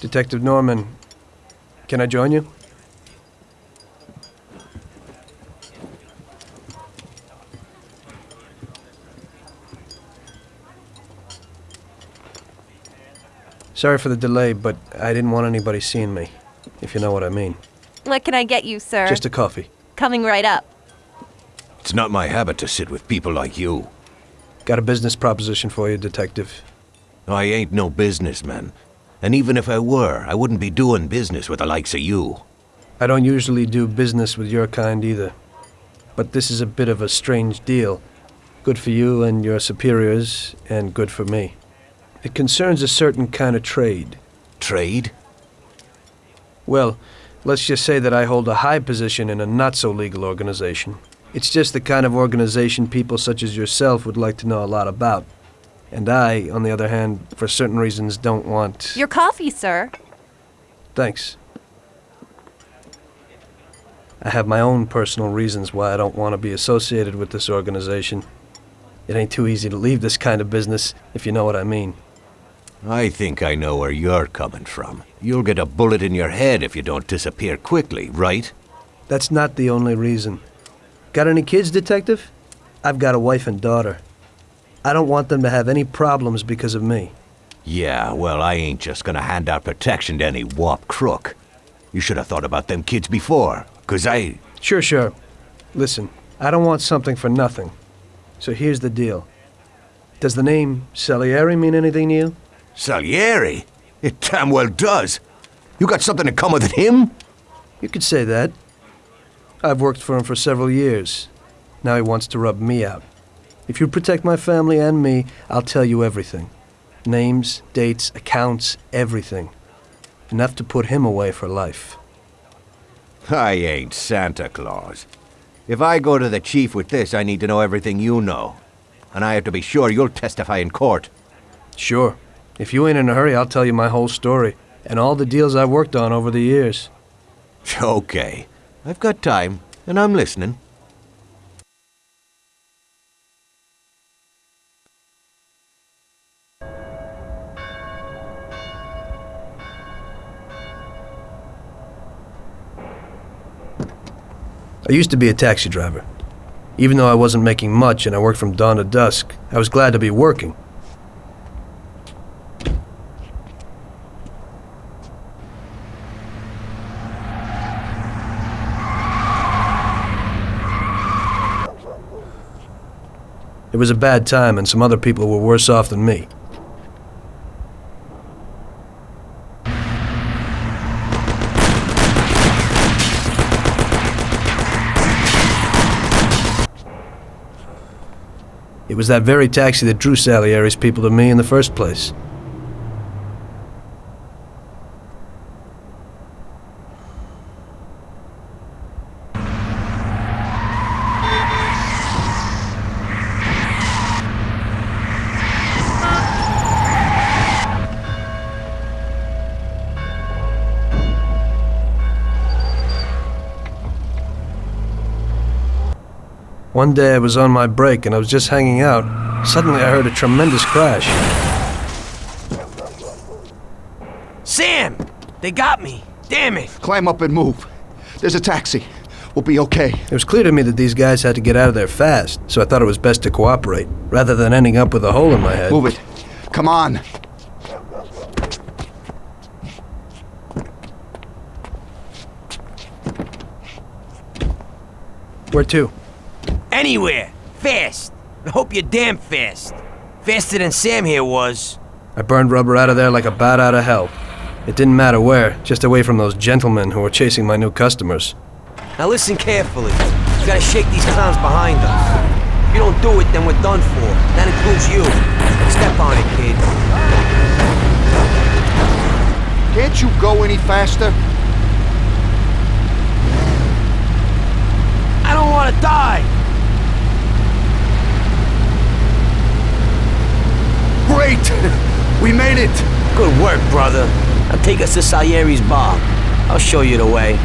Detective Norman, can I join you? Sorry for the delay, but I didn't want anybody seeing me, if you know what I mean. What can I get you, sir? Just a coffee. Coming right up. It's not my habit to sit with people like you. Got a business proposition for you, Detective. I ain't no businessman. And even if I were, I wouldn't be doing business with the likes of you. I don't usually do business with your kind either. But this is a bit of a strange deal. Good for you and your superiors, and good for me. It concerns a certain kind of trade. Trade? Well, let's just say that I hold a high position in a not-so-legal organization. It's just the kind of organization people such as yourself would like to know a lot about. And I, on the other hand, for certain reasons, don't want... Your coffee, sir. Thanks. I have my own personal reasons why I don't want to be associated with this organization. It ain't too easy to leave this kind of business, if you know what I mean. I think I know where you're coming from. You'll get a bullet in your head if you don't disappear quickly, right? That's not the only reason. Got any kids, Detective? I've got a wife and daughter. I don't want them to have any problems because of me. Yeah, well, I ain't just gonna hand out protection to any wop crook. You should have thought about them kids before, 'cause I... Sure. Listen, I don't want something for nothing. So here's the deal. Does the name Salieri mean anything to you? Salieri? It damn well does. You got something in common with him? You could say that. I've worked for him for several years. Now he wants to rub me out. If you protect my family and me, I'll tell you everything. Names, dates, accounts, everything. Enough to put him away for life. I ain't Santa Claus. If I go to the chief with this, I need to know everything you know. And I have to be sure you'll testify in court. Sure. If you ain't in a hurry, I'll tell you my whole story, and all the deals I've worked on over the years. Okay. I've got time, and I'm listening. I used to be a taxi driver. Even though I wasn't making much and I worked from dawn to dusk, I was glad to be working. It was a bad time and some other people were worse off than me. It was that very taxi that drew Salieri's people to me in the first place. One day I was on my break and I was just hanging out. Suddenly I heard a tremendous crash. Sam! They got me! Damn it! Climb up and move. There's a taxi. We'll be okay. It was clear to me that these guys had to get out of there fast, so I thought it was best to cooperate, rather than ending up with a hole in my head. Move it. Come on. Where to? Anywhere! Fast! I hope you're damn fast. Faster than Sam here was. I burned rubber out of there like a bat out of hell. It didn't matter where, just away from those gentlemen who were chasing my new customers. Now listen carefully. We gotta shake these clowns behind us. If you don't do it, then we're done for. That includes you. Step on it, kid. Can't you go any faster? I don't wanna die! Great! We made it! Good work, brother. Now take us to Salieri's bar. I'll show you the way.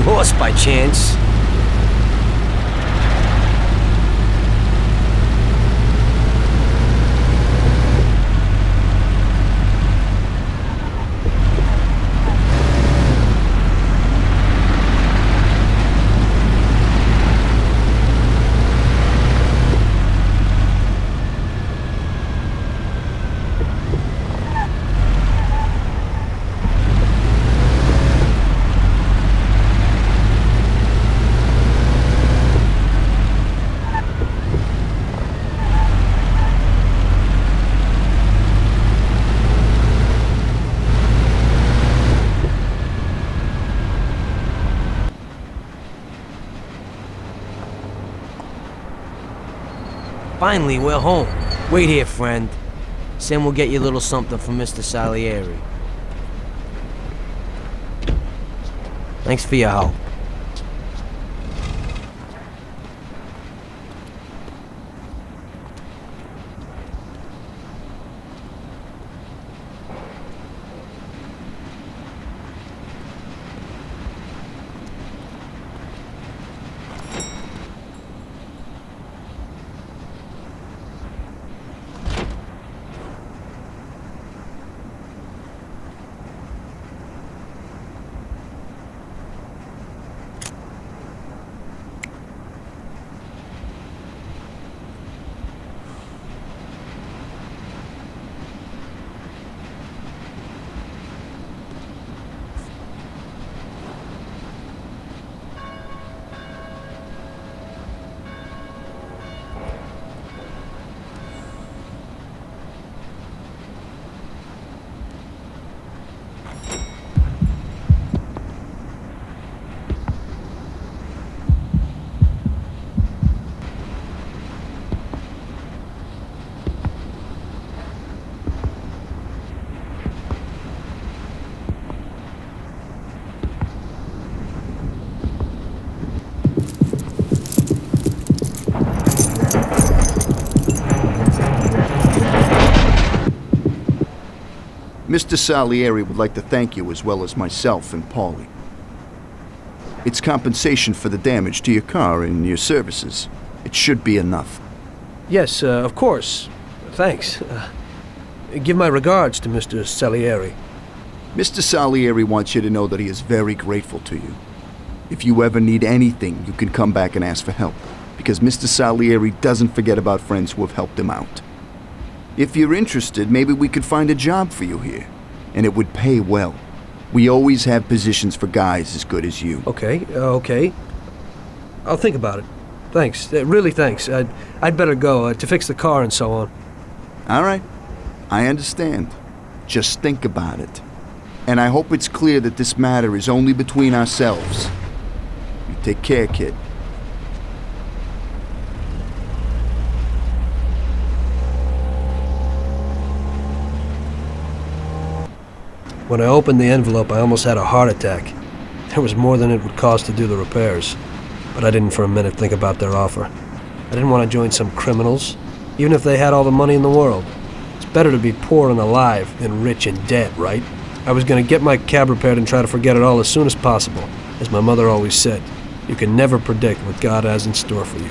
horse by chance? Finally, we're home. Wait here, friend. Sam will get you a little something from Mr. Salieri. Thanks for your help. Mr. Salieri would like to thank you as well as myself and Paulie. It's compensation for the damage to your car and your services. It should be enough. Yes, of course. Thanks. Give my regards to Mr. Salieri. Mr. Salieri wants you to know that he is very grateful to you. If you ever need anything, you can come back and ask for help, because Mr. Salieri doesn't forget about friends who have helped him out. If you're interested, maybe we could find a job for you here, and it would pay well. We always have positions for guys as good as you. Okay. I'll think about it. Thanks. Really thanks. I'd better go to fix the car and so on. All right. I understand. Just think about it. And I hope it's clear that this matter is only between ourselves. You take care, kid. When I opened the envelope, I almost had a heart attack. There was more than it would cost to do the repairs. But I didn't for a minute think about their offer. I didn't want to join some criminals, even if they had all the money in the world. It's better to be poor and alive than rich and dead, right? I was going to get my cab repaired and try to forget it all as soon as possible. As my mother always said, you can never predict what God has in store for you.